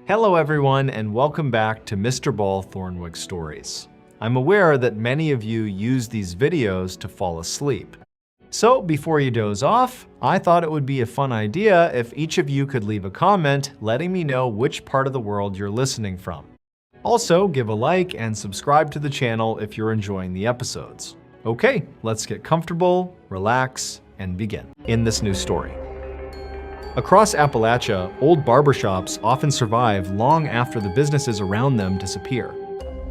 Hello everyone, and welcome back to MrBall Thornwick Stories. I'm aware that many of you use these videos to fall asleep. So before you doze off, I thought it would be a fun idea if each of you could leave a comment letting me know which part of the world you're listening from. Also, give a like and subscribe to the channel if you're enjoying the episodes. Okay, let's get comfortable, relax, and begin. In this new story. Across Appalachia, old barbershops often survive long after the businesses around them disappear.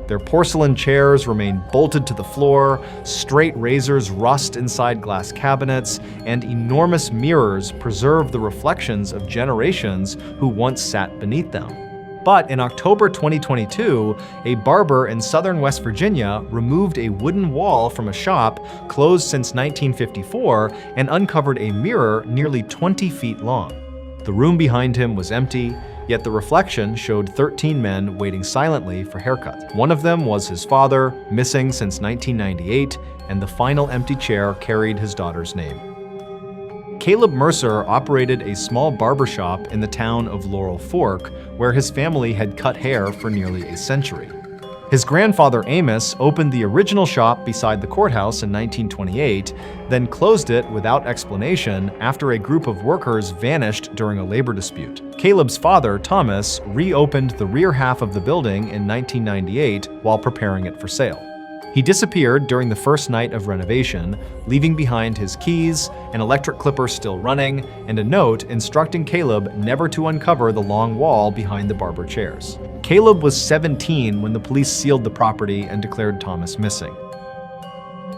Their porcelain chairs remain bolted to the floor, straight razors rust inside glass cabinets, and enormous mirrors preserve the reflections of generations who once sat beneath them. But in October 2022, a barber in southern West Virginia removed a wooden wall from a shop closed since 1954 and uncovered a mirror nearly 20 feet long. The room behind him was empty, yet the reflection showed 13 men waiting silently for haircuts. One of them was his father, missing since 1998, and the final empty chair carried his daughter's name. Caleb Mercer operated a small barbershop in the town of Laurel Fork, where his family had cut hair for nearly a century. His grandfather Amos opened the original shop beside the courthouse in 1928, then closed it without explanation after a group of workers vanished during a labor dispute. Caleb's father, Thomas, reopened the rear half of the building in 1998 while preparing it for sale. He disappeared during the first night of renovation, leaving behind his keys, an electric clipper still running, and a note instructing Caleb never to uncover the long wall behind the barber chairs. Caleb was 17 when the police sealed the property and declared Thomas missing.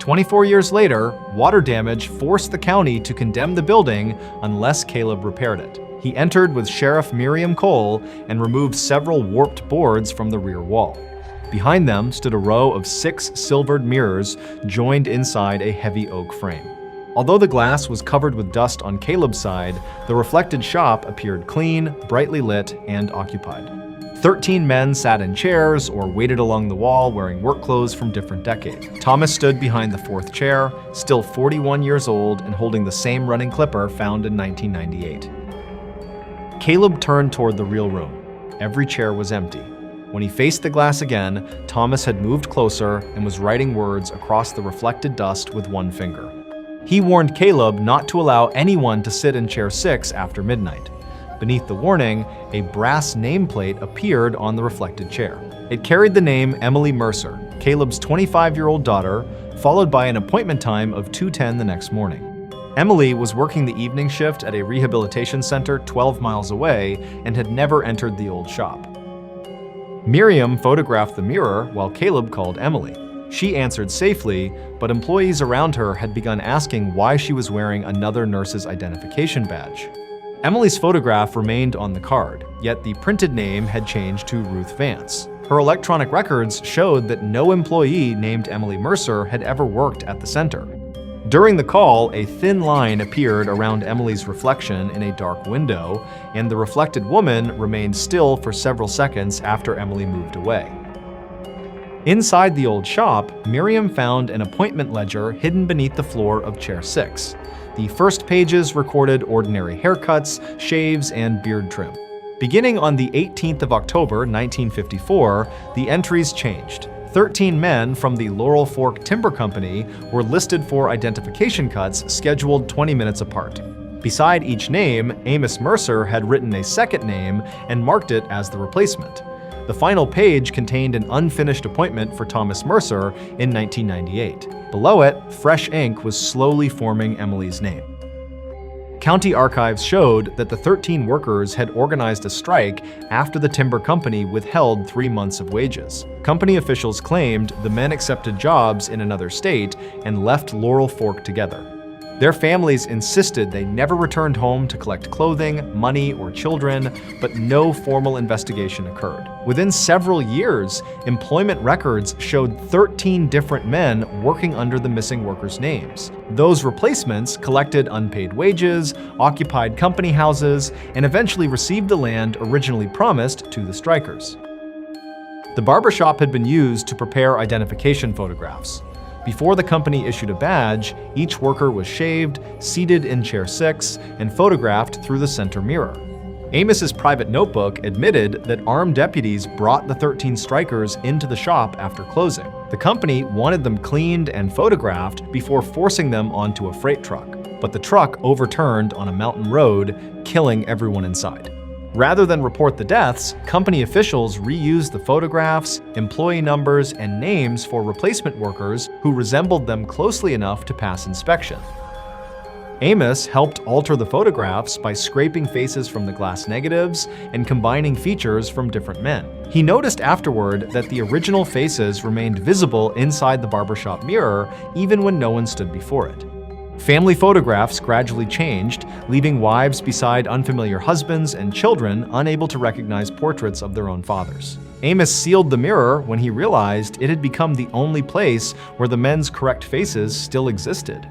24 years later, water damage forced the county to condemn the building unless Caleb repaired it. He entered with Sheriff Miriam Cole and removed several warped boards from the rear wall. Behind them stood a row of 6 silvered mirrors joined inside a heavy oak frame. Although the glass was covered with dust on Caleb's side, the reflected shop appeared clean, brightly lit, and occupied. 13 men sat in chairs or waited along the wall wearing work clothes from different decades. Thomas stood behind the 4th chair, still 41 years old and holding the same running clipper found in 1998. Caleb turned toward the real room. Every chair was empty. When he faced the glass again, Thomas had moved closer and was writing words across the reflected dust with one finger. He warned Caleb not to allow anyone to sit in chair 6 after midnight. Beneath the warning, a brass nameplate appeared on the reflected chair. It carried the name Emily Mercer, Caleb's 25-year-old daughter, followed by an appointment time of 2:10 the next morning. Emily was working the evening shift at a rehabilitation center 12 miles away and had never entered the old shop. Miriam photographed the mirror while Caleb called Emily. She answered safely, but employees around her had begun asking why she was wearing another nurse's identification badge. Emily's photograph remained on the card, yet the printed name had changed to Ruth Vance. Her electronic records showed that no employee named Emily Mercer had ever worked at the center. During the call, a thin line appeared around Emily's reflection in a dark window, and the reflected woman remained still for several seconds after Emily moved away. Inside the old shop, Miriam found an appointment ledger hidden beneath the floor of chair 6. The first pages recorded ordinary haircuts, shaves, and beard trim. Beginning on the 18th of October, 1954, the entries changed. 13 men from the Laurel Fork Timber Company were listed for identification cuts scheduled 20 minutes apart. Beside each name, Amos Mercer had written a second name and marked it as the replacement. The final page contained an unfinished appointment for Thomas Mercer in 1998. Below it, fresh ink was slowly forming Emily's name. County archives showed that the 13 workers had organized a strike after the timber company withheld 3 months of wages. Company officials claimed the men accepted jobs in another state and left Laurel Fork together. Their families insisted they never returned home to collect clothing, money, or children, but no formal investigation occurred. Within several years, employment records showed 13 different men working under the missing workers' names. Those replacements collected unpaid wages, occupied company houses, and eventually received the land originally promised to the strikers. The barbershop had been used to prepare identification photographs. Before the company issued a badge, each worker was shaved, seated in chair 6, and photographed through the center mirror. Amos's private notebook admitted that armed deputies brought the 13 strikers into the shop after closing. The company wanted them cleaned and photographed before forcing them onto a freight truck, but the truck overturned on a mountain road, killing everyone inside. Rather than report the deaths, company officials reused the photographs, employee numbers, and names for replacement workers who resembled them closely enough to pass inspection. Amos helped alter the photographs by scraping faces from the glass negatives and combining features from different men. He noticed afterward that the original faces remained visible inside the barbershop mirror even when no one stood before it. Family photographs gradually changed, leaving wives beside unfamiliar husbands and children unable to recognize portraits of their own fathers. Amos sealed the mirror when he realized it had become the only place where the men's correct faces still existed.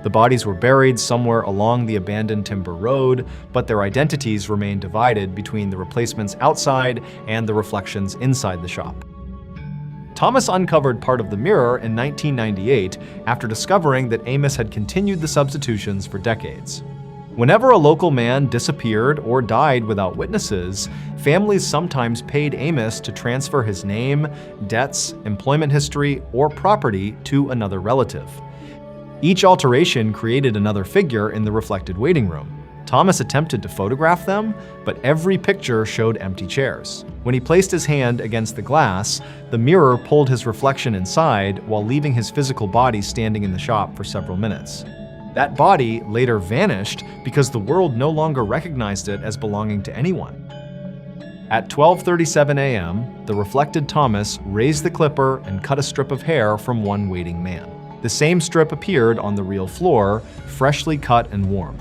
The bodies were buried somewhere along the abandoned timber road, but their identities remained divided between the replacements outside and the reflections inside the shop. Thomas uncovered part of the mirror in 1998 after discovering that Amos had continued the substitutions for decades. Whenever a local man disappeared or died without witnesses, families sometimes paid Amos to transfer his name, debts, employment history, or property to another relative. Each alteration created another figure in the reflected waiting room. Thomas attempted to photograph them, but every picture showed empty chairs. When he placed his hand against the glass, the mirror pulled his reflection inside while leaving his physical body standing in the shop for several minutes. That body later vanished because the world no longer recognized it as belonging to anyone. At 12:37 a.m., the reflected Thomas raised the clipper and cut a strip of hair from one waiting man. The same strip appeared on the real floor, freshly cut and warm.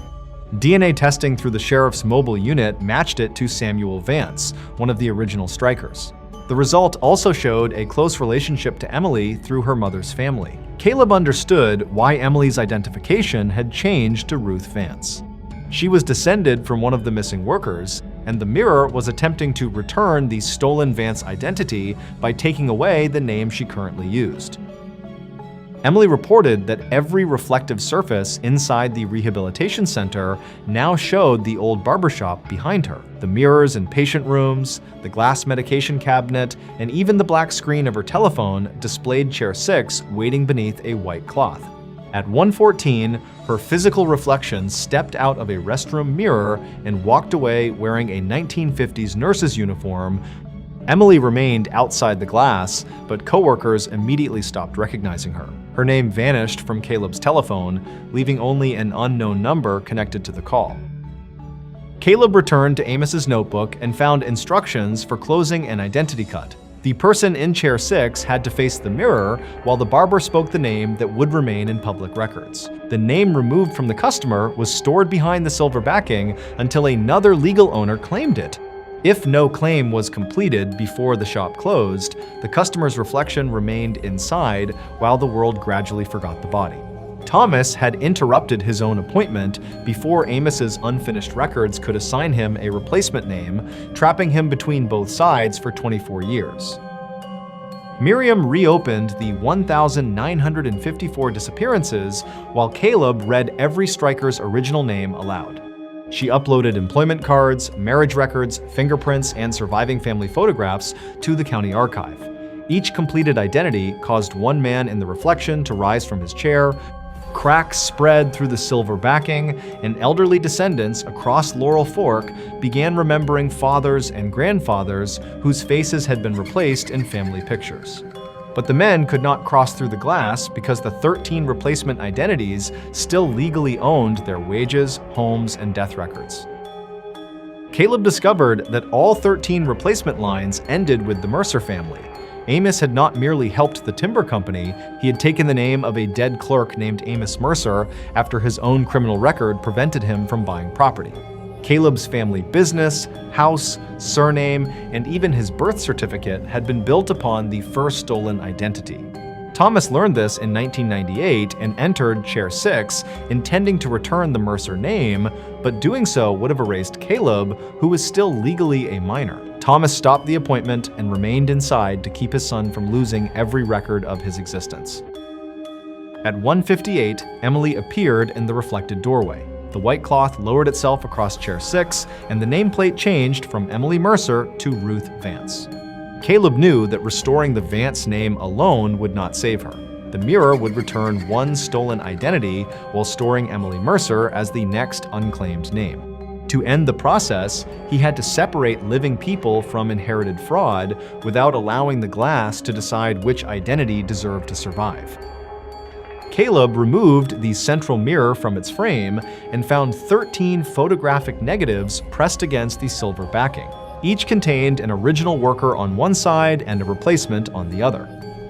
DNA testing through the sheriff's mobile unit matched it to Samuel Vance, one of the original strikers. The result also showed a close relationship to Emily through her mother's family. Caleb understood why Emily's identification had changed to Ruth Vance. She was descended from one of the missing workers, and the mirror was attempting to return the stolen Vance identity by taking away the name she currently used. Emily reported that every reflective surface inside the rehabilitation center now showed the old barbershop behind her. The mirrors in patient rooms, the glass medication cabinet, and even the black screen of her telephone displayed chair 6 waiting beneath a white cloth. At 1:14, her physical reflection stepped out of a restroom mirror and walked away wearing a 1950s nurse's uniform. Emily remained outside the glass, but coworkers immediately stopped recognizing her. Her name vanished from Caleb's telephone, leaving only an unknown number connected to the call. Caleb returned to Amos's notebook and found instructions for closing an identity cut. The person in chair 6 had to face the mirror while the barber spoke the name that would remain in public records. The name removed from the customer was stored behind the silver backing until another legal owner claimed it. If no claim was completed before the shop closed, the customer's reflection remained inside while the world gradually forgot the body. Thomas had interrupted his own appointment before Amos's unfinished records could assign him a replacement name, trapping him between both sides for 24 years. Miriam reopened the 1,954 disappearances while Caleb read every striker's original name aloud. She uploaded employment cards, marriage records, fingerprints, and surviving family photographs to the county archive. Each completed identity caused one man in the reflection to rise from his chair, cracks spread through the silver backing, and elderly descendants across Laurel Fork began remembering fathers and grandfathers whose faces had been replaced in family pictures. But the men could not cross through the glass because the 13 replacement identities still legally owned their wages, homes, and death records. Caleb discovered that all 13 replacement lines ended with the Mercer family. Amos had not merely helped the timber company, he had taken the name of a dead clerk named Amos Mercer after his own criminal record prevented him from buying property. Caleb's family business, house, surname, and even his birth certificate had been built upon the first stolen identity. Thomas learned this in 1998 and entered chair 6, intending to return the Mercer name, but doing so would have erased Caleb, who was still legally a minor. Thomas stopped the appointment and remained inside to keep his son from losing every record of his existence. At 1:58, Emily appeared in the reflected doorway. The white cloth lowered itself across chair 6, and the nameplate changed from Emily Mercer to Ruth Vance. Caleb knew that restoring the Vance name alone would not save her. The mirror would return one stolen identity while storing Emily Mercer as the next unclaimed name. To end the process, he had to separate living people from inherited fraud without allowing the glass to decide which identity deserved to survive. Caleb removed the central mirror from its frame and found 13 photographic negatives pressed against the silver backing. Each contained an original worker on one side and a replacement on the other.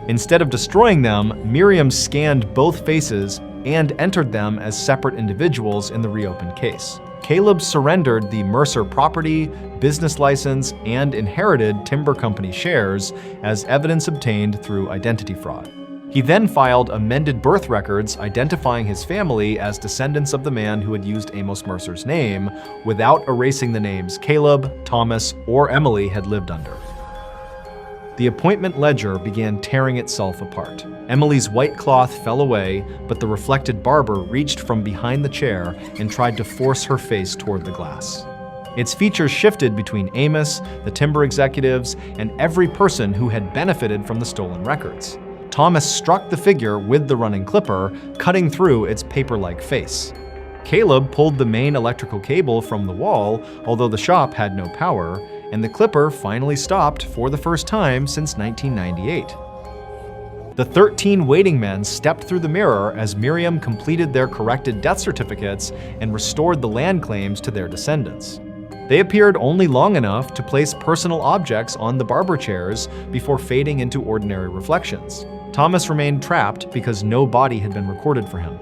Instead of destroying them, Miriam scanned both faces and entered them as separate individuals in the reopened case. Caleb surrendered the Mercer property, business license, and inherited timber company shares as evidence obtained through identity fraud. He then filed amended birth records identifying his family as descendants of the man who had used Amos Mercer's name without erasing the names Caleb, Thomas, or Emily had lived under. The appointment ledger began tearing itself apart. Emily's white cloth fell away, but the reflected barber reached from behind the chair and tried to force her face toward the glass. Its features shifted between Amos, the timber executives, and every person who had benefited from the stolen records. Thomas struck the figure with the running clipper, cutting through its paper-like face. Caleb pulled the main electrical cable from the wall, although the shop had no power, and the clipper finally stopped for the first time since 1998. The 13 waiting men stepped through the mirror as Miriam completed their corrected death certificates and restored the land claims to their descendants. They appeared only long enough to place personal objects on the barber chairs before fading into ordinary reflections. Thomas remained trapped because no body had been recorded for him.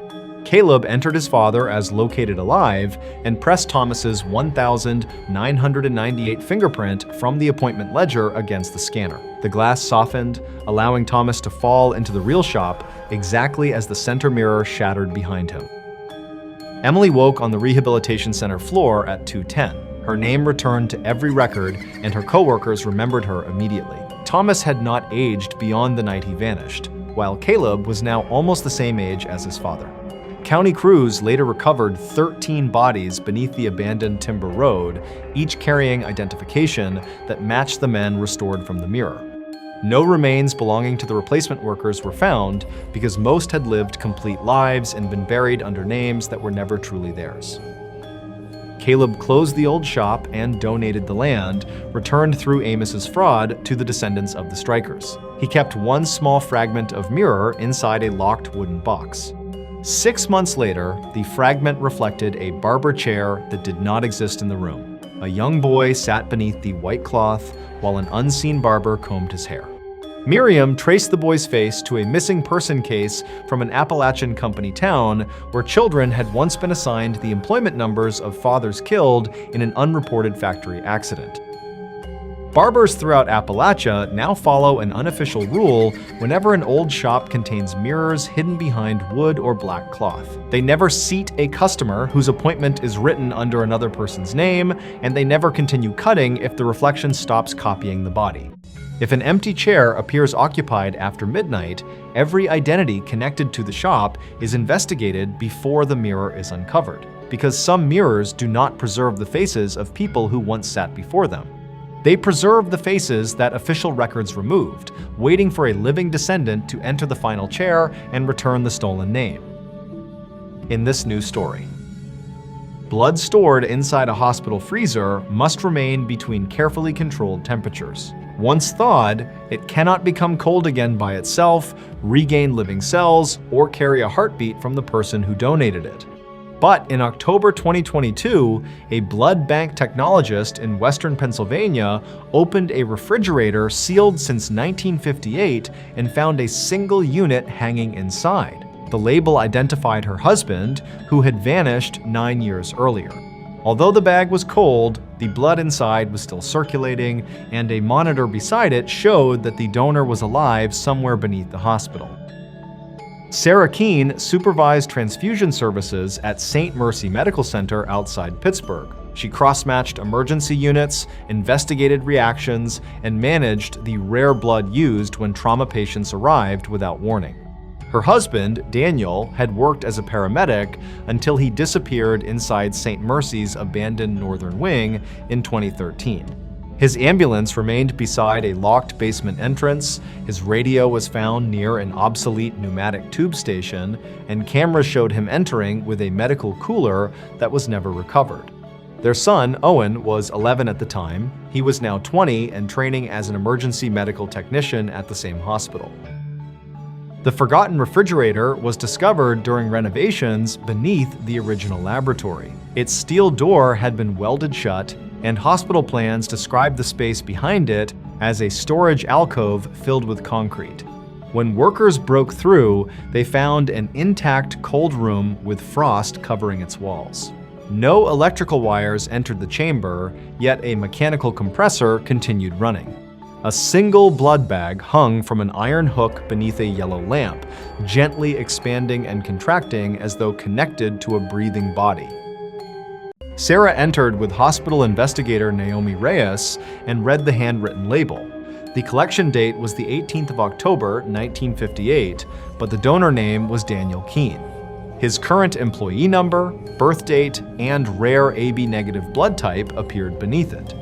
Caleb entered his father as located alive and pressed Thomas's 1,998 fingerprint from the appointment ledger against the scanner. The glass softened, allowing Thomas to fall into the real shop exactly as the center mirror shattered behind him. Emily woke on the rehabilitation center floor at 2:10. Her name returned to every record, and her coworkers remembered her immediately. Thomas had not aged beyond the night he vanished, while Caleb was now almost the same age as his father. County crews later recovered 13 bodies beneath the abandoned timber road, each carrying identification that matched the men restored from the mirror. No remains belonging to the replacement workers were found because most had lived complete lives and been buried under names that were never truly theirs. Caleb closed the old shop and donated the land, returned through Amos's fraud to the descendants of the strikers. He kept one small fragment of mirror inside a locked wooden box. 6 months later, the fragment reflected a barber chair that did not exist in the room. A young boy sat beneath the white cloth while an unseen barber combed his hair. Miriam traced the boy's face to a missing person case from an Appalachian company town where children had once been assigned the employment numbers of fathers killed in an unreported factory accident. Barbers throughout Appalachia now follow an unofficial rule whenever an old shop contains mirrors hidden behind wood or black cloth. They never seat a customer whose appointment is written under another person's name, and they never continue cutting if the reflection stops copying the body. If an empty chair appears occupied after midnight, every identity connected to the shop is investigated before the mirror is uncovered, because some mirrors do not preserve the faces of people who once sat before them. They preserve the faces that official records removed, waiting for a living descendant to enter the final chair and return the stolen name. In this new story, blood stored inside a hospital freezer must remain between carefully controlled temperatures. Once thawed, it cannot become cold again by itself, regain living cells, or carry a heartbeat from the person who donated it. But in October 2022, a blood bank technologist in Western Pennsylvania opened a refrigerator sealed since 1958 and found a single unit hanging inside. The label identified her husband, who had vanished 9 years earlier. Although the bag was cold, the blood inside was still circulating, and a monitor beside it showed that the donor was alive somewhere beneath the hospital. Sarah Keene supervised transfusion services at St. Mercy Medical Center outside Pittsburgh. She cross-matched emergency units, investigated reactions, and managed the rare blood used when trauma patients arrived without warning. Her husband, Daniel, had worked as a paramedic until he disappeared inside St. Mercy's abandoned northern wing in 2013. His ambulance remained beside a locked basement entrance, his radio was found near an obsolete pneumatic tube station, and cameras showed him entering with a medical cooler that was never recovered. Their son, Owen, was 11 at the time. He was now 20 and training as an emergency medical technician at the same hospital. The forgotten refrigerator was discovered during renovations beneath the original laboratory. Its steel door had been welded shut, and hospital plans described the space behind it as a storage alcove filled with concrete. When workers broke through, they found an intact cold room with frost covering its walls. No electrical wires entered the chamber, yet a mechanical compressor continued running. A single blood bag hung from an iron hook beneath a yellow lamp, gently expanding and contracting as though connected to a breathing body. Sarah entered with hospital investigator Naomi Reyes and read the handwritten label. The collection date was the 18th of October, 1958, but the donor name was Daniel Keene. His current employee number, birth date, and rare AB-negative blood type appeared beneath it.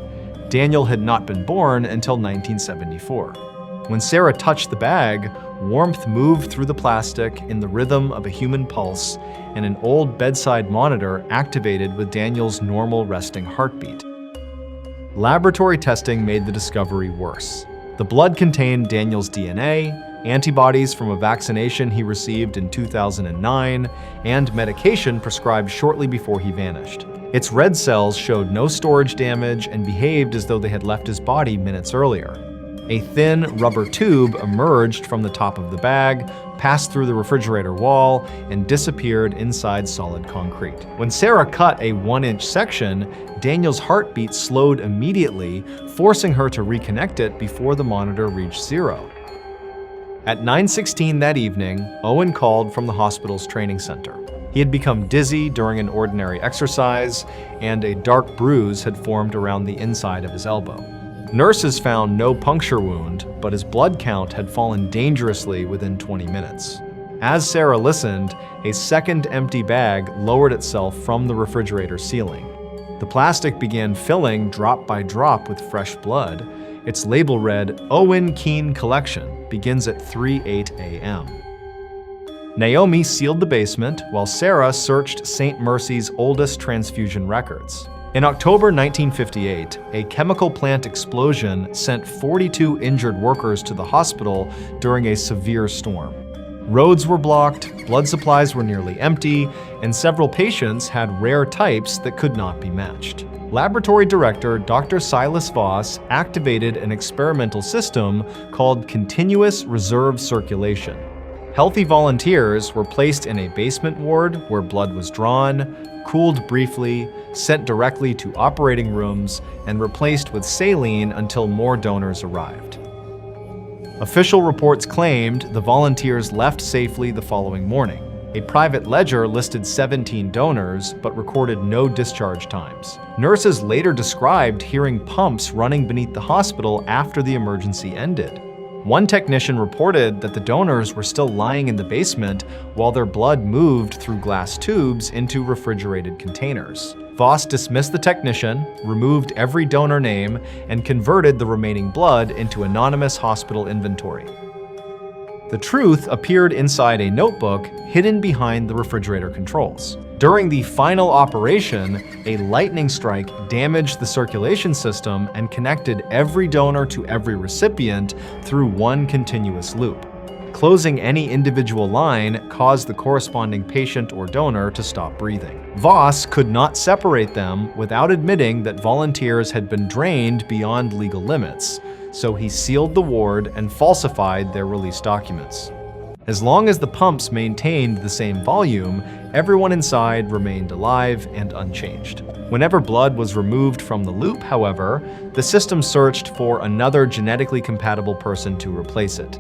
Daniel had not been born until 1974. When Sarah touched the bag, warmth moved through the plastic in the rhythm of a human pulse, and an old bedside monitor activated with Daniel's normal resting heartbeat. Laboratory testing made the discovery worse. The blood contained Daniel's DNA, antibodies from a vaccination he received in 2009, and medication prescribed shortly before he vanished. Its red cells showed no storage damage and behaved as though they had left his body minutes earlier. A thin rubber tube emerged from the top of the bag, passed through the refrigerator wall, and disappeared inside solid concrete. When Sarah cut a 1-inch section, Daniel's heartbeat slowed immediately, forcing her to reconnect it before the monitor reached 0. At 9:16 that evening, Owen called from the hospital's training center. He had become dizzy during an ordinary exercise, and a dark bruise had formed around the inside of his elbow. Nurses found no puncture wound, but his blood count had fallen dangerously within 20 minutes. As Sarah listened, a second empty bag lowered itself from the refrigerator ceiling. The plastic began filling drop by drop with fresh blood. Its label read, "Owen Keene Collection, begins at 3:08 a.m." Naomi sealed the basement while Sarah searched St. Mercy's oldest transfusion records. In October 1958, a chemical plant explosion sent 42 injured workers to the hospital during a severe storm. Roads were blocked, blood supplies were nearly empty, and several patients had rare types that could not be matched. Laboratory director Dr. Silas Voss activated an experimental system called continuous reserve circulation. Healthy volunteers were placed in a basement ward where blood was drawn, cooled briefly, sent directly to operating rooms, and replaced with saline until more donors arrived. Official reports claimed the volunteers left safely the following morning. A private ledger listed 17 donors, but recorded no discharge times. Nurses later described hearing pumps running beneath the hospital after the emergency ended. One technician reported that the donors were still lying in the basement while their blood moved through glass tubes into refrigerated containers. Voss dismissed the technician, removed every donor name, and converted the remaining blood into anonymous hospital inventory. The truth appeared inside a notebook hidden behind the refrigerator controls. During the final operation, a lightning strike damaged the circulation system and connected every donor to every recipient through one continuous loop. Closing any individual line caused the corresponding patient or donor to stop breathing. Voss could not separate them without admitting that volunteers had been drained beyond legal limits, so he sealed the ward and falsified their release documents. As long as the pumps maintained the same volume, everyone inside remained alive and unchanged. Whenever blood was removed from the loop, however, the system searched for another genetically compatible person to replace it.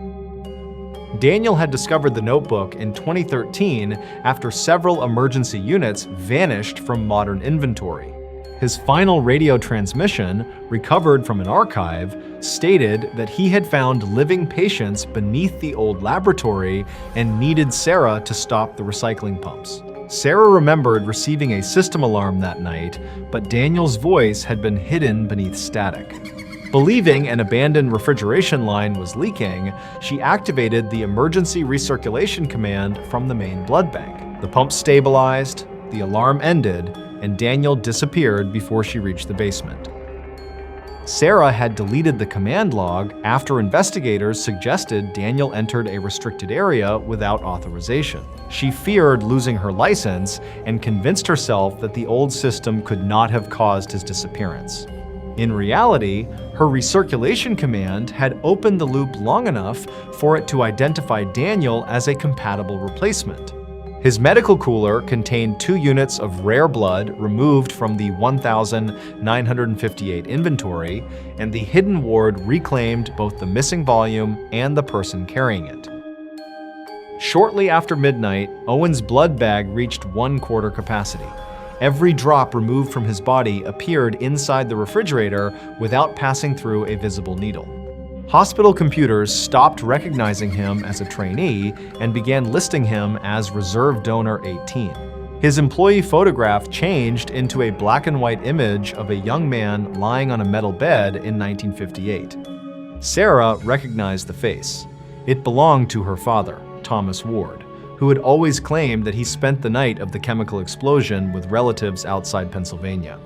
Daniel had discovered the notebook in 2013 after several emergency units vanished from modern inventory. His final radio transmission, recovered from an archive, stated that he had found living patients beneath the old laboratory and needed Sarah to stop the recycling pumps. Sarah remembered receiving a system alarm that night, but Daniel's voice had been hidden beneath static. Believing an abandoned refrigeration line was leaking, she activated the emergency recirculation command from the main blood bank. The pump stabilized, the alarm ended, and Daniel disappeared before she reached the basement. Sarah had deleted the command log after investigators suggested Daniel entered a restricted area without authorization. She feared losing her license and convinced herself that the old system could not have caused his disappearance. In reality, her recirculation command had opened the loop long enough for it to identify Daniel as a compatible replacement. His medical cooler contained 2 units of rare blood removed from the 1,958 inventory, and the hidden ward reclaimed both the missing volume and the person carrying it. Shortly after midnight, Owen's blood bag reached 1/4 capacity. Every drop removed from his body appeared inside the refrigerator without passing through a visible needle. Hospital computers stopped recognizing him as a trainee and began listing him as reserve donor 18. His employee photograph changed into a black and white image of a young man lying on a metal bed in 1958. Sarah recognized the face. It belonged to her father, Thomas Ward, who had always claimed that he spent the night of the chemical explosion with relatives outside Pennsylvania.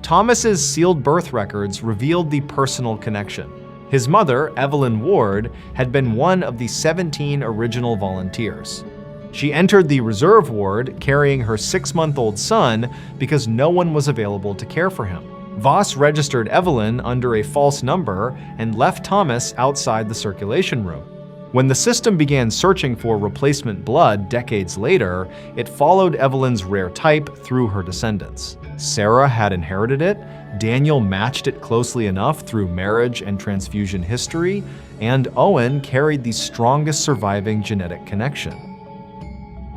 Thomas's sealed birth records revealed the personal connection. His mother, Evelyn Ward, had been one of the 17 original volunteers. She entered the reserve ward carrying her 6-month-old son because no one was available to care for him. Voss registered Evelyn under a false number and left Thomas outside the circulation room. When the system began searching for replacement blood decades later, it followed Evelyn's rare type through her descendants. Sarah had inherited it, Daniel matched it closely enough through marriage and transfusion history, and Owen carried the strongest surviving genetic connection.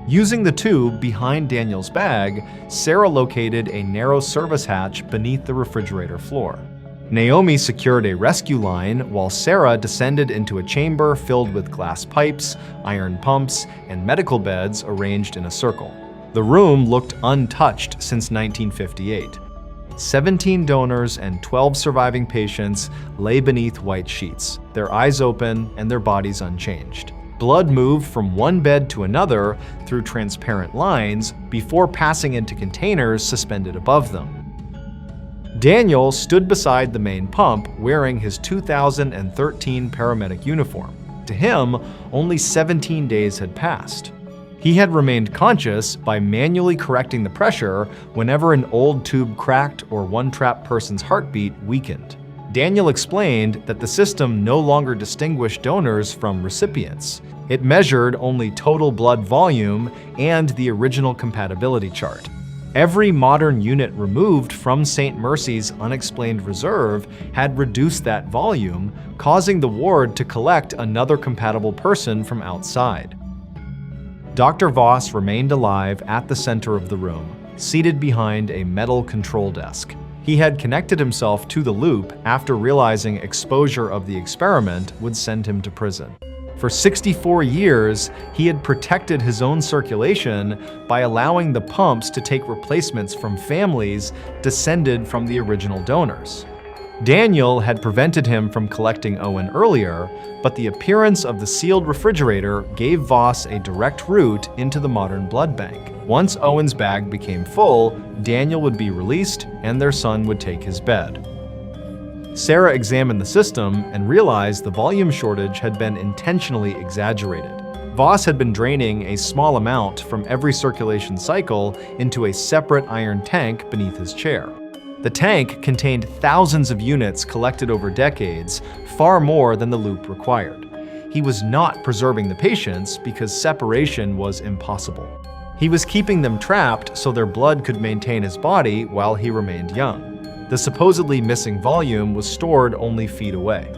Using the tube behind Daniel's bag, Sarah located a narrow service hatch beneath the refrigerator floor. Naomi secured a rescue line while Sarah descended into a chamber filled with glass pipes, iron pumps, and medical beds arranged in a circle. The room looked untouched since 1958. 17 donors and 12 surviving patients lay beneath white sheets, their eyes open and their bodies unchanged. Blood moved from one bed to another through transparent lines before passing into containers suspended above them. Daniel stood beside the main pump wearing his 2013 paramedic uniform. To him, only 17 days had passed. He had remained conscious by manually correcting the pressure whenever an old tube cracked or one trapped person's heartbeat weakened. Daniel explained that the system no longer distinguished donors from recipients. It measured only total blood volume and the original compatibility chart. Every modern unit removed from St. Mercy's unexplained reserve had reduced that volume, causing the ward to collect another compatible person from outside. Dr. Voss remained alive at the center of the room, seated behind a metal control desk. He had connected himself to the loop after realizing exposure of the experiment would send him to prison. For 64 years, he had protected his own circulation by allowing the pumps to take replacements from families descended from the original donors. Daniel had prevented him from collecting Owen earlier, but the appearance of the sealed refrigerator gave Voss a direct route into the modern blood bank. Once Owen's bag became full, Daniel would be released and their son would take his bed. Sarah examined the system and realized the volume shortage had been intentionally exaggerated. Voss had been draining a small amount from every circulation cycle into a separate iron tank beneath his chair. The tank contained thousands of units collected over decades, far more than the loop required. He was not preserving the patients because separation was impossible. He was keeping them trapped so their blood could maintain his body while he remained young. The supposedly missing volume was stored only feet away.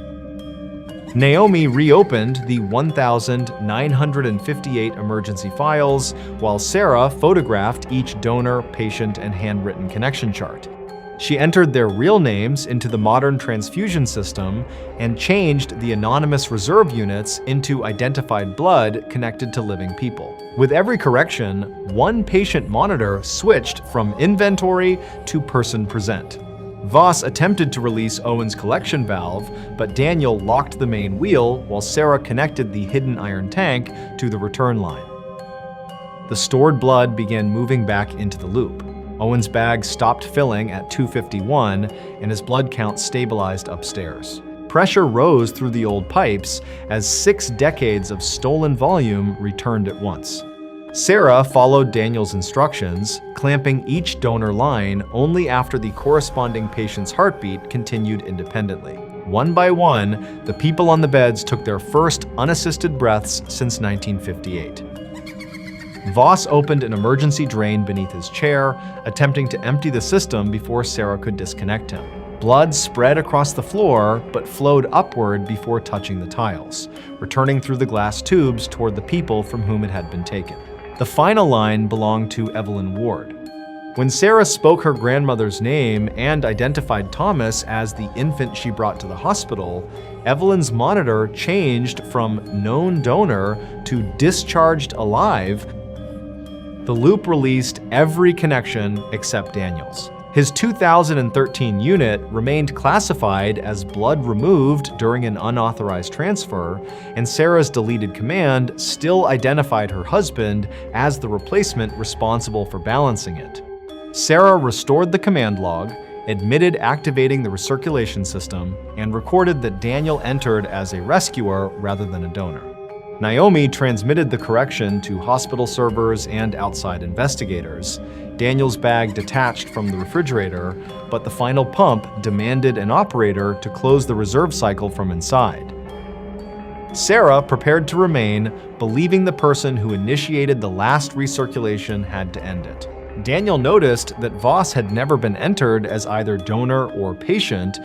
Naomi reopened the 1,958 emergency files, while Sarah photographed each donor, patient, and handwritten connection chart. She entered their real names into the modern transfusion system and changed the anonymous reserve units into identified blood connected to living people. With every correction, one patient monitor switched from inventory to person present. Voss attempted to release Owen's collection valve, but Daniel locked the main wheel while Sarah connected the hidden iron tank to the return line. The stored blood began moving back into the loop. Owen's bag stopped filling at 251, and his blood count stabilized upstairs. Pressure rose through the old pipes as 6 decades of stolen volume returned at once. Sarah followed Daniel's instructions, clamping each donor line only after the corresponding patient's heartbeat continued independently. One by one, the people on the beds took their first unassisted breaths since 1958. Voss opened an emergency drain beneath his chair, attempting to empty the system before Sarah could disconnect him. Blood spread across the floor, but flowed upward before touching the tiles, returning through the glass tubes toward the people from whom it had been taken. The final line belonged to Evelyn Ward. When Sarah spoke her grandmother's name and identified Thomas as the infant she brought to the hospital, Evelyn's monitor changed from known donor to discharged alive. The loop released every connection except Daniel's. His 2013 unit remained classified as blood removed during an unauthorized transfer, and Sarah's deleted command still identified her husband as the replacement responsible for balancing it. Sarah restored the command log, admitted activating the recirculation system, and recorded that Daniel entered as a rescuer rather than a donor. Naomi transmitted the correction to hospital servers and outside investigators. Daniel's bag detached from the refrigerator, but the final pump demanded an operator to close the reserve cycle from inside. Sarah prepared to remain, believing the person who initiated the last recirculation had to end it. Daniel noticed that Voss had never been entered as either donor or patient.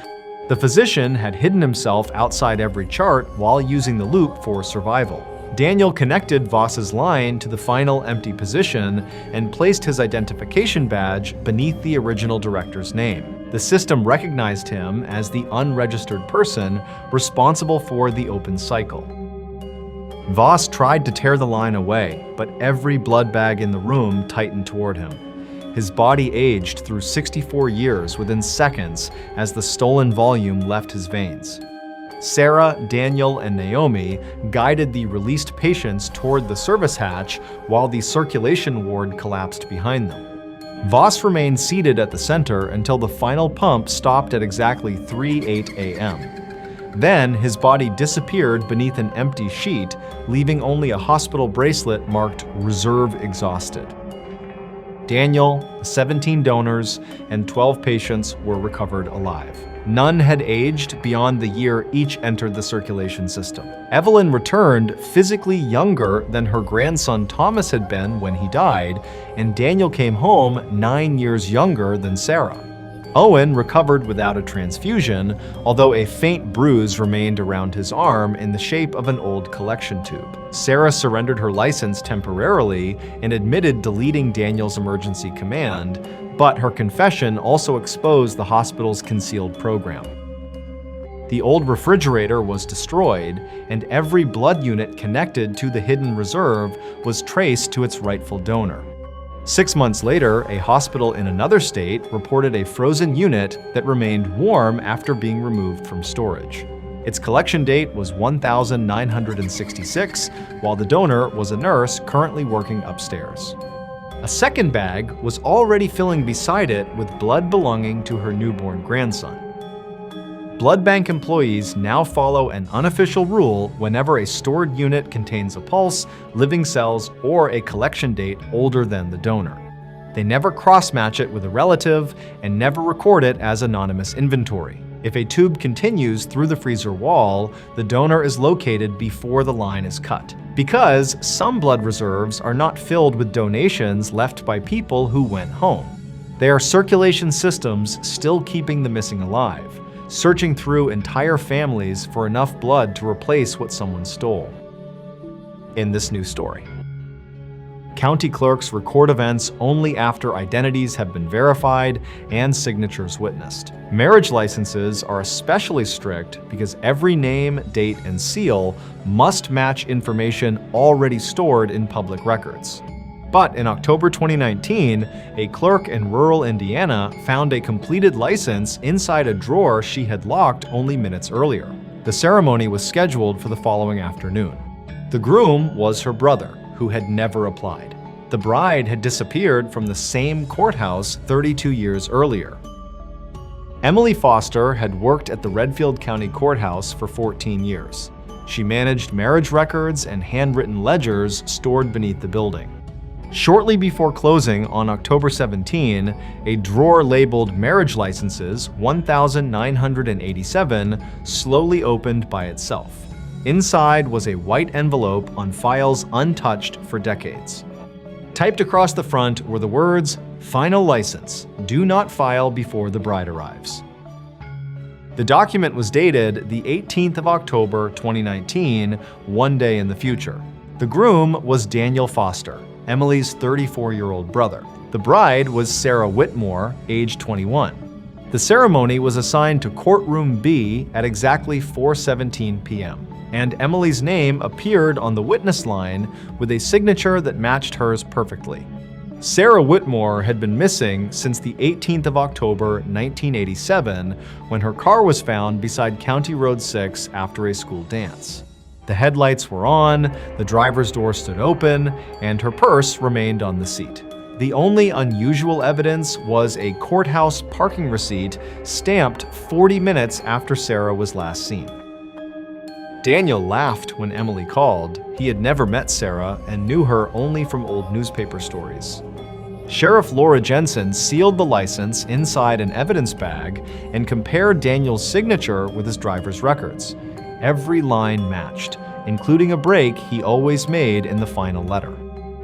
The physician had hidden himself outside every chart while using the loop for survival. Daniel connected Voss's line to the final empty position and placed his identification badge beneath the original director's name. The system recognized him as the unregistered person responsible for the open cycle. Voss tried to tear the line away, but every blood bag in the room tightened toward him. His body aged through 64 years within seconds as the stolen volume left his veins. Sarah, Daniel, and Naomi guided the released patients toward the service hatch while the circulation ward collapsed behind them. Voss remained seated at the center until the final pump stopped at exactly 3:08 a.m. Then his body disappeared beneath an empty sheet, leaving only a hospital bracelet marked "Reserve Exhausted." Daniel, 17 donors, and 12 patients were recovered alive. None had aged beyond the year each entered the circulation system. Evelyn returned physically younger than her grandson Thomas had been when he died, and Daniel came home 9 years younger than Sarah. Owen recovered without a transfusion, although a faint bruise remained around his arm in the shape of an old collection tube. Sarah surrendered her license temporarily and admitted deleting Daniel's emergency command, but her confession also exposed the hospital's concealed program. The old refrigerator was destroyed, and every blood unit connected to the hidden reserve was traced to its rightful donor. 6 months later, a hospital in another state reported a frozen unit that remained warm after being removed from storage. Its collection date was 1966, while the donor was a nurse currently working upstairs. A second bag was already filling beside it with blood belonging to her newborn grandson. Blood bank employees now follow an unofficial rule whenever a stored unit contains a pulse, living cells, or a collection date older than the donor. They never cross-match it with a relative and never record it as anonymous inventory. If a tube continues through the freezer wall, the donor is located before the line is cut. Because some blood reserves are not filled with donations left by people who went home. They are circulation systems still keeping the missing alive, searching through entire families for enough blood to replace what someone stole. In this new story. County clerks record events only after identities have been verified and signatures witnessed. Marriage licenses are especially strict because every name, date, and seal must match information already stored in public records. But in October 2019, a clerk in rural Indiana found a completed license inside a drawer she had locked only minutes earlier. The ceremony was scheduled for the following afternoon. The groom was her brother, who had never applied. The bride had disappeared from the same courthouse 32 years earlier. Emily Foster had worked at the Redfield County Courthouse for 14 years. She managed marriage records and handwritten ledgers stored beneath the building. Shortly before closing on October 17, a drawer labeled Marriage Licenses 1987 slowly opened by itself. Inside was a white envelope on files untouched for decades. Typed across the front were the words, "Final license. Do not file before the bride arrives." The document was dated the 18th of October 2019, one day in the future. The groom was Daniel Foster, Emily's 34-year-old brother. The bride was Sarah Whitmore, age 21. The ceremony was assigned to Courtroom B at exactly 4:17 p.m. and Emily's name appeared on the witness line with a signature that matched hers perfectly. Sarah Whitmore had been missing since the 18th of October 1987 when her car was found beside County Road 6 after a school dance. The headlights were on, the driver's door stood open, and her purse remained on the seat. The only unusual evidence was a courthouse parking receipt stamped 40 minutes after Sarah was last seen. Daniel laughed when Emily called. He had never met Sarah and knew her only from old newspaper stories. Sheriff Laura Jensen sealed the license inside an evidence bag and compared Daniel's signature with his driver's records. Every line matched, including a break he always made in the final letter.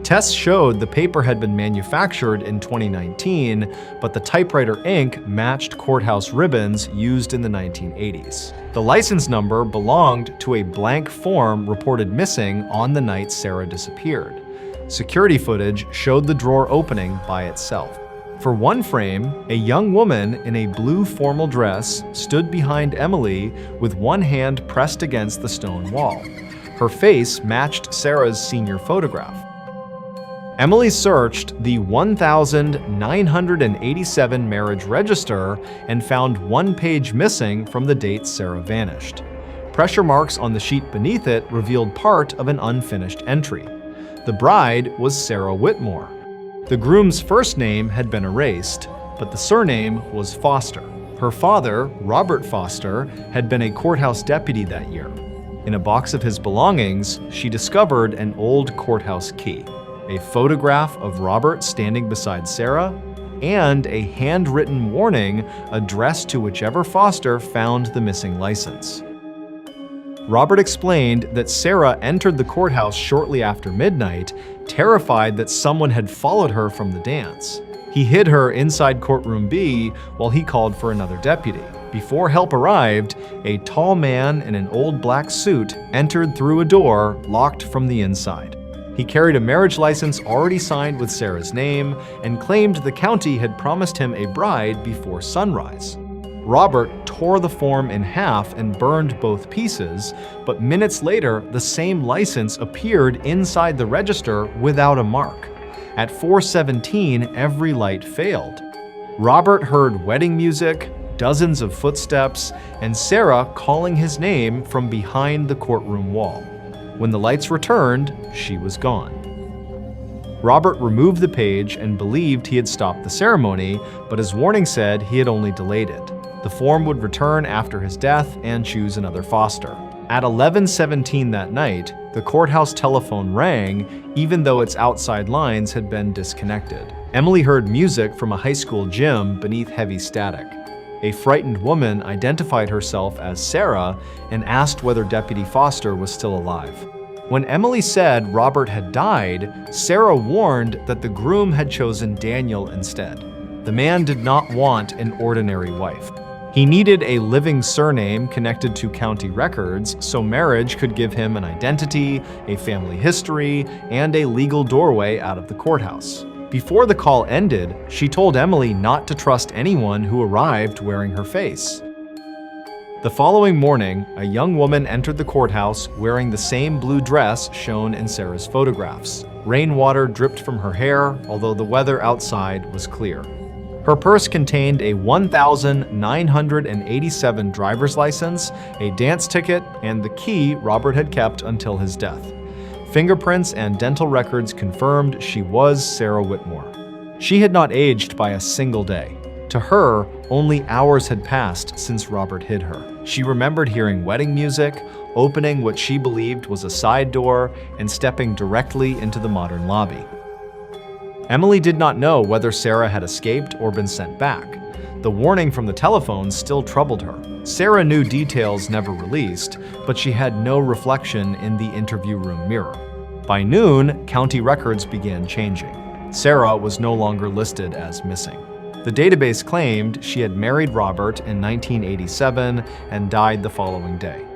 Tests showed the paper had been manufactured in 2019, but the typewriter ink matched courthouse ribbons used in the 1980s. The license number belonged to a blank form reported missing on the night Sarah disappeared. Security footage showed the drawer opening by itself. For one frame, a young woman in a blue formal dress stood behind Emily with one hand pressed against the stone wall. Her face matched Sarah's senior photograph. Emily searched the 1987 marriage register and found one page missing from the date Sarah vanished. Pressure marks on the sheet beneath it revealed part of an unfinished entry. The bride was Sarah Whitmore. The groom's first name had been erased, but the surname was Foster. Her father, Robert Foster, had been a courthouse deputy that year. In a box of his belongings, she discovered an old courthouse key, a photograph of Robert standing beside Sarah, and a handwritten warning addressed to whichever Foster found the missing license. Robert explained that Sarah entered the courthouse shortly after midnight, terrified that someone had followed her from the dance. He hid her inside Courtroom B while he called for another deputy. Before help arrived, a tall man in an old black suit entered through a door locked from the inside. He carried a marriage license already signed with Sarah's name and claimed the county had promised him a bride before sunrise. Robert tore the form in half and burned both pieces, but minutes later, the same license appeared inside the register without a mark. At 4:17, every light failed. Robert heard wedding music, dozens of footsteps, and Sarah calling his name from behind the courtroom wall. When the lights returned, she was gone. Robert removed the page and believed he had stopped the ceremony, but his warning said he had only delayed it. The form would return after his death and choose another Foster. At 11:17 that night, the courthouse telephone rang, even though its outside lines had been disconnected. Emily heard music from a high school gym beneath heavy static. A frightened woman identified herself as Sarah and asked whether Deputy Foster was still alive. When Emily said Robert had died, Sarah warned that the groom had chosen Daniel instead. The man did not want an ordinary wife. He needed a living surname connected to county records so marriage could give him an identity, a family history, and a legal doorway out of the courthouse. Before the call ended, she told Emily not to trust anyone who arrived wearing her face. The following morning, a young woman entered the courthouse wearing the same blue dress shown in Sarah's photographs. Rainwater dripped from her hair, although the weather outside was clear. Her purse contained a 1,987 driver's license, a dance ticket, and the key Robert had kept until his death. Fingerprints and dental records confirmed she was Sarah Whitmore. She had not aged by a single day. To her, only hours had passed since Robert hid her. She remembered hearing wedding music, opening what she believed was a side door, and stepping directly into the modern lobby. Emily did not know whether Sarah had escaped or been sent back. The warning from the telephone still troubled her. Sarah knew details never released, but she had no reflection in the interview room mirror. By noon, county records began changing. Sarah was no longer listed as missing. The database claimed she had married Robert in 1987 and died the following day.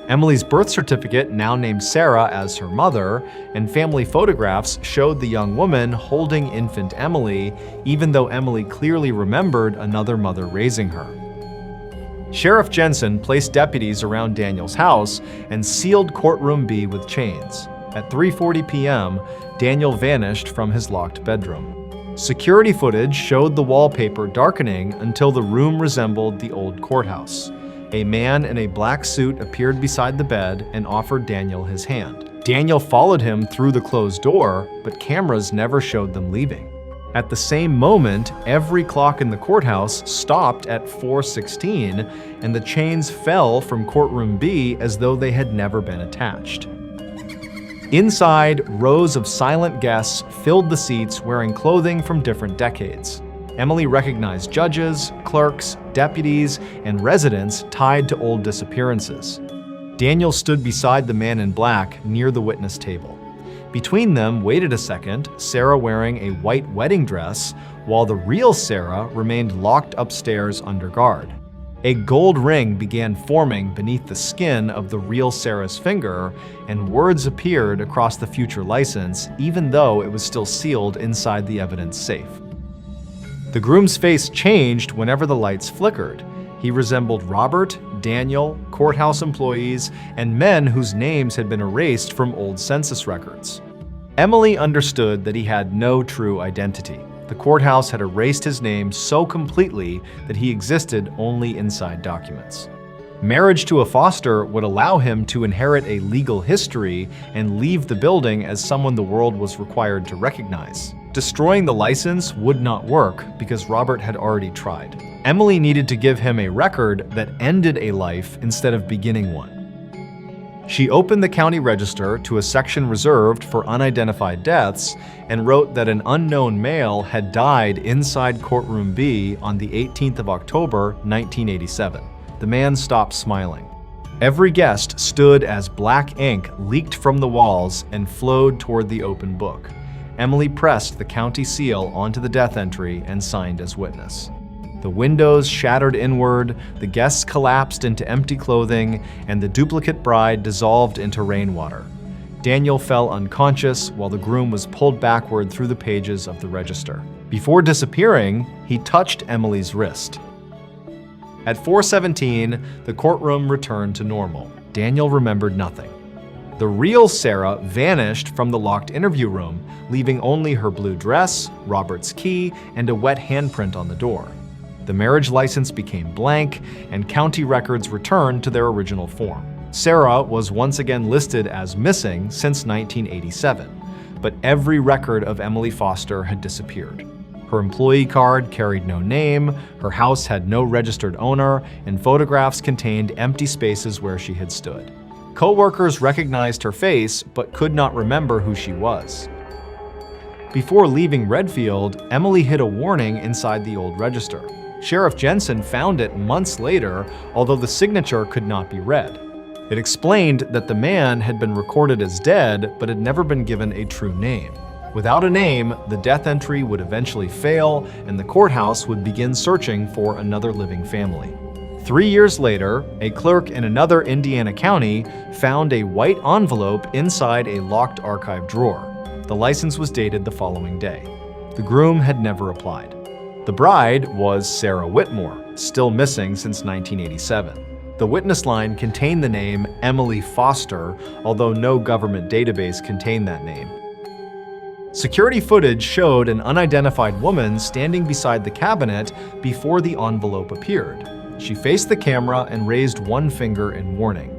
Emily's birth certificate now named Sarah as her mother, and family photographs showed the young woman holding infant Emily, even though Emily clearly remembered another mother raising her. Sheriff Jensen placed deputies around Daniel's house and sealed courtroom B with chains. At 3:40 p.m., Daniel vanished from his locked bedroom. Security footage showed the wallpaper darkening until the room resembled the old courthouse. A man in a black suit appeared beside the bed and offered Daniel his hand. Daniel followed him through the closed door, but cameras never showed them leaving. At the same moment, every clock in the courthouse stopped at 4:16, and the chains fell from courtroom B as though they had never been attached. Inside, rows of silent guests filled the seats wearing clothing from different decades. Emily recognized judges, clerks, deputies, and residents tied to old disappearances. Daniel stood beside the man in black near the witness table. Between them waited a second, Sarah wearing a white wedding dress, while the real Sarah remained locked upstairs under guard. A gold ring began forming beneath the skin of the real Sarah's finger, and words appeared across the future license, even though it was still sealed inside the evidence safe. The groom's face changed whenever the lights flickered. He resembled Robert, Daniel, courthouse employees, and men whose names had been erased from old census records. Emily understood that he had no true identity. The courthouse had erased his name so completely that he existed only inside documents. Marriage to a foster would allow him to inherit a legal history and leave the building as someone the world was required to recognize. Destroying the license would not work because Robert had already tried. Emily needed to give him a record that ended a life instead of beginning one. She opened the county register to a section reserved for unidentified deaths and wrote that an unknown male had died inside courtroom B on the 18th of October, 1987. The man stopped smiling. Every guest stood as black ink leaked from the walls and flowed toward the open book. Emily pressed the county seal onto the death entry and signed as witness. The windows shattered inward, the guests collapsed into empty clothing, and the duplicate bride dissolved into rainwater. Daniel fell unconscious while the groom was pulled backward through the pages of the register. Before disappearing, he touched Emily's wrist. At 4:17, the courtroom returned to normal. Daniel remembered nothing. The real Sarah vanished from the locked interview room, leaving only her blue dress, Robert's key, and a wet handprint on the door. The marriage license became blank, and county records returned to their original form. Sarah was once again listed as missing since 1987, but every record of Emily Foster had disappeared. Her employee card carried no name, her house had no registered owner, and photographs contained empty spaces where she had stood. Co-workers recognized her face, but could not remember who she was. Before leaving Redfield, Emily hid a warning inside the old register. Sheriff Jensen found it months later, although the signature could not be read. It explained that the man had been recorded as dead, but had never been given a true name. Without a name, the death entry would eventually fail, and the courthouse would begin searching for another living family. 3 years later, a clerk in another Indiana county found a white envelope inside a locked archive drawer. The license was dated the following day. The groom had never applied. The bride was Sarah Whitmore, still missing since 1987. The witness line contained the name Emily Foster, although no government database contained that name. Security footage showed an unidentified woman standing beside the cabinet before the envelope appeared. She faced the camera and raised one finger in warning.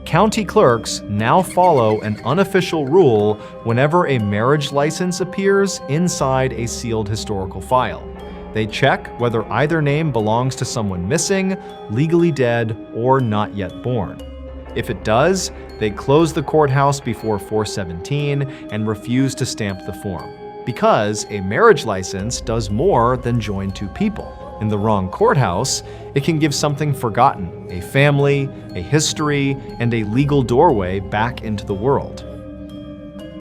County clerks now follow an unofficial rule whenever a marriage license appears inside a sealed historical file. They check whether either name belongs to someone missing, legally dead, or not yet born. If it does, they close the courthouse before 4/17 and refuse to stamp the form, because a marriage license does more than join two people. In the wrong courthouse, it can give something forgotten, a family, a history, and a legal doorway back into the world.